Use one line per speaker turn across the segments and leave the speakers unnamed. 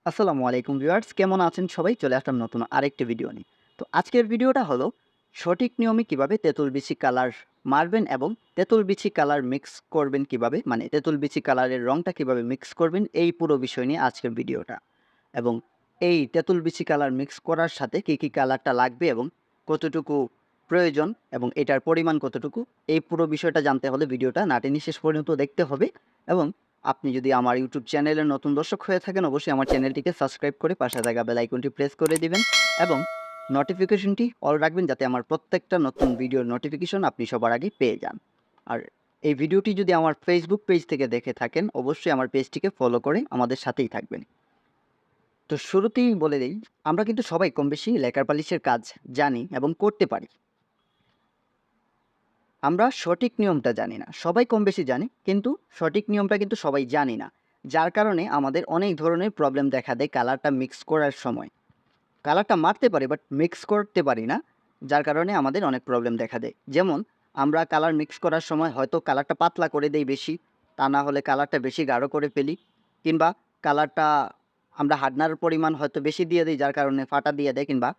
আসসালামু আলাইকুম ভিউয়ার্স, কেমন আছেন সবাই? চলে আসলাম নতুন আরেকটি ভিডিও নিয়ে। তো আজকের ভিডিওটা হলো সঠিক নিয়মে কিভাবে তেঁতুল বিচি কালার মারবেন এবং তেঁতুল বিচি কালার মিক্স করবেন কিভাবে, মানে তেঁতুল বিচি কালারের রংটা কিভাবে মিক্স করবেন, এই পুরো বিষয় নিয়ে আজকের ভিডিওটা। এবং এই তেঁতুল বিচি কালার মিক্স করার সাথে কী কালারটা লাগবে এবং কতটুকু প্রয়োজন এবং এটার পরিমাণ কতটুকু, এই পুরো বিষয়টা জানতে হলে ভিডিওটা না টেনে শেষ পর্যন্ত দেখতে হবে। এবং আপনি যদি আমার ইউটিউব চ্যানেলের নতুন দর্শক হয়ে থাকেন, অবশ্যই আমার চ্যানেলটিকে সাবস্ক্রাইব করে পাশে থাকা বেল আইকনটি প্রেস করে দিবেন এবং নোটিফিকেশনটি অল রাখবেন, যাতে আমার প্রত্যেকটা নতুন ভিডিওর নোটিফিকেশন আপনি সবার আগে পেয়ে যান। আর এই ভিডিওটি যদি আমার ফেসবুক পেজ থেকে দেখে থাকেন, অবশ্যই আমার পেজটিকে ফলো করে আমাদের সাথেই থাকবেন। তো শুরুতেই বলে দেই, আমরা কিন্তু সবাই কম বেশি লেকার পালিশের কাজ জানি এবং করতে পারি। আমরা সঠিক নিয়মটা জানি না। সবাই কম বেশি জানি, কিন্তু সঠিক নিয়মটা কিন্তু সবাই জানি না। যার কারণে আমাদের অনেক ধরনের প্রবলেম দেখা দেয় কালারটা মিক্স করার সময়। কালারটা মারতে পারি বাট মিক্স করতে পারি না। যার কারণে আমাদের অনেক প্রবলেম দেখা দেয়। যেমন আমরা কালার মিক্স করার সময় হয়তো কালারটা পাতলা করে দেই বেশি, তা না হলে কালারটা বেশি গাঢ় করে ফেলি, কিংবা কালারটা আমরা হার্ডনার পরিমাণ হয়তো বেশি দিয়ে দিই, যার কারণে ফাটা দিয়ে দেয়, কিংবা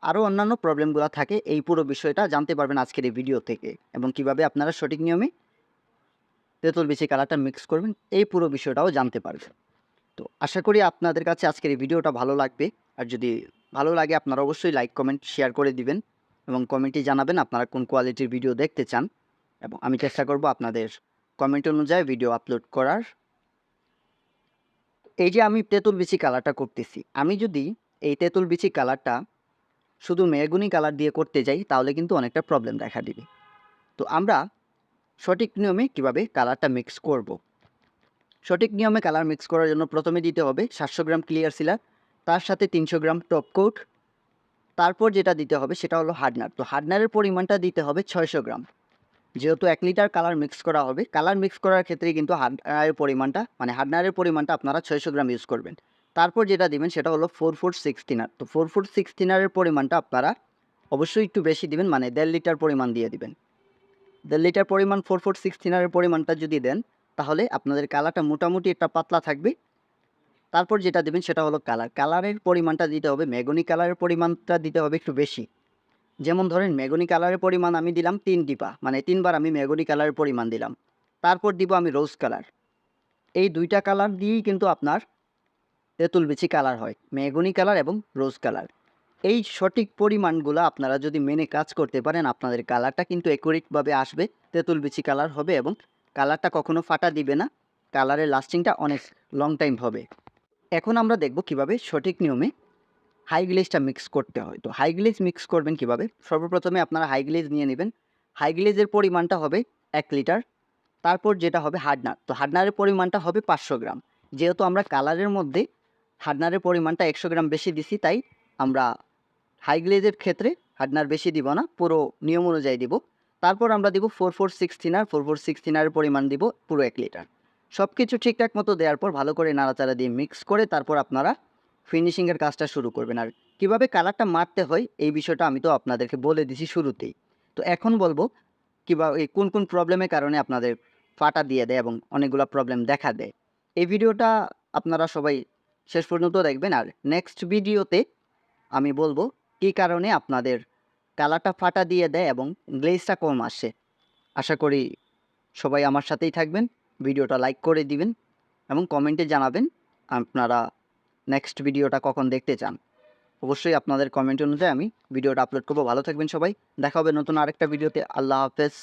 আরও অন্যান্য প্রবলেমগুলো থাকে। এই পুরো বিষয়টা জানতে পারবেন আজকের এই ভিডিও থেকে, এবং কিভাবে আপনারা সঠিক নিয়মে তেঁতুল বিচি কালারটা মিক্স করবেন, এই পুরো বিষয়টাও জানতে পারবেন। তো আশা করি আপনাদের কাছে আজকের এই ভিডিওটা ভালো লাগবে। আর যদি ভালো লাগে, আপনারা অবশ্যই লাইক, কমেন্ট, শেয়ার করে দিবেন এবং কমেন্টে জানাবেন আপনারা কোন কোয়ালিটির ভিডিও দেখতে চান, এবং আমি চেষ্টা করব আপনাদের কমেন্ট অনুযায়ী ভিডিও আপলোড করার। এই যে আমি তেঁতুল বিচি কালারটা করতেছি, আমি যদি এই তেঁতুল বিচি কালারটা শুধু মেহগনি কালার দিয়ে করতে যাই, তাহলে কিন্তু অনেকটা প্রবলেম দেখা দিবে। তো আমরা সঠিক নিয়মে কিভাবে কালারটা মিক্স করব। সঠিক নিয়মে কালার মিক্স করার জন্য প্রথমে দিতে হবে 700 গ্রাম ক্লিয়ার সিলার, তার সাথে 300 গ্রাম টপ কোট। তারপর যেটা দিতে হবে সেটা হলো হার্ডনার। তো হার্ডনারের পরিমাণটা দিতে হবে 600 গ্রাম। যেহেতু 1 লিটার কালার মিক্স করা হবে, কালার মিক্স করার ক্ষেত্রে কিন্তু হার্ডনারের পরিমাণটা আপনারা 600 গ্রাম ইউজ করবেন। তারপর যেটা দিবেন সেটা হলো 4/4 থিনার। তো 4/4 থিনারের পরিমাণটা আপনারা অবশ্যই একটু বেশি দিবেন, মানে 1.5 লিটার পরিমাণ দিয়ে দিবেন। 1.5 লিটার পরিমাণ 4/4 থিনারের পরিমাণটা যদি দেন, তাহলে আপনাদের কালারটা মোটামুটি একটা পাতলা থাকবে। তারপর যেটা দিবেন সেটা হলো কালার। কালারের পরিমাণটা দিতে হবে, মেহগনি কালারের পরিমাণটা দিতে হবে একটু বেশি। যেমন ধরেন মেহগনি কালারের পরিমাণ আমি দিলাম 3 টিপা, মানে 3 বার আমি মেহগনি কালারের পরিমাণ দিলাম। তারপর দিব আমি রোজ কালার। এই 2টা কালার দিয়েই কিন্তু আপনার তেঁতুল বিচি কালার হয়, মেহগনি কালার এবং রোজ কালার। এই সঠিক পরিমাণগুলো আপনারা যদি মেনে কাজ করতে পারেন, আপনাদের কালারটা কিন্তু অ্যাকুরেটভাবে আসবে, তেঁতুল বিচি কালার হবে এবং কালারটা কখনো ফাটা দিবে না। কালারের লাস্টিংটা অনেক লং টাইম হবে। এখন আমরা দেখব কিভাবে সঠিক নিয়মে হাই গ্লেজটা মিক্স করতে হয়। তো হাই গ্লেজ মিক্স করবেন কিভাবে? সর্বপ্রথমে আপনারা হাই গ্লেজ নিয়ে নেবেন। হাই গ্লেজের পরিমাণটা হবে 1 লিটার। তারপর যেটা হবে হার্ডনার। তো হার্ডনারের পরিমাণটা হবে 500 গ্রাম। যেহেতু আমরা কালারের মধ্যে হার্ডনারের পরিমাণটা 100 গ্রাম বেশি দিছি, তাই আমরা হাই গ্লেজের ক্ষেত্রে হার্ডনার বেশি দিব না, পুরো নিয়ম অনুযায়ী দিব। তারপর আমরা দিব 4/4 থিনার। 4/4 থিনারের পরিমাণ দিব পুরো 1 লিটার। সব কিছু ঠিকঠাক মতো দেওয়ার পর ভালো করে নাড়াচাড়া দিয়ে মিক্স করে তারপর আপনারা ফিনিশিংয়ের কাজটা শুরু করবেন। আর কীভাবে কালারটা মারতে হয়, এই বিষয়টা আমি তো আপনাদেরকে বলে দিছি শুরুতেই। তো এখন বলবো কীভাবে কোন প্রবলেমের কারণে আপনাদের ফাটা দিয়ে দেয় এবং অনেকগুলো প্রবলেম দেখা দেয়। এই ভিডিওটা আপনারা সবাই শেষ পর্যন্ত দেখবেন। আর নেক্সট ভিডিওতে আমি বলবো কী কারণে আপনাদের কালারটা ফাটা দিয়ে দেয় এবং গ্লেজটা কম আসে। আশা করি সবাই আমার সাথেই থাকবেন। ভিডিওটা লাইক করে দিবেন এবং কমেন্টে জানাবেন আপনারা নেক্সট ভিডিওটা কখন দেখতে চান। অবশ্যই আপনাদের কমেন্ট অনুযায়ী আমি ভিডিওটা আপলোড করব। ভালো থাকবেন সবাই। দেখা হবে নতুন আরেকটা ভিডিওতে। আল্লাহ হাফেজ।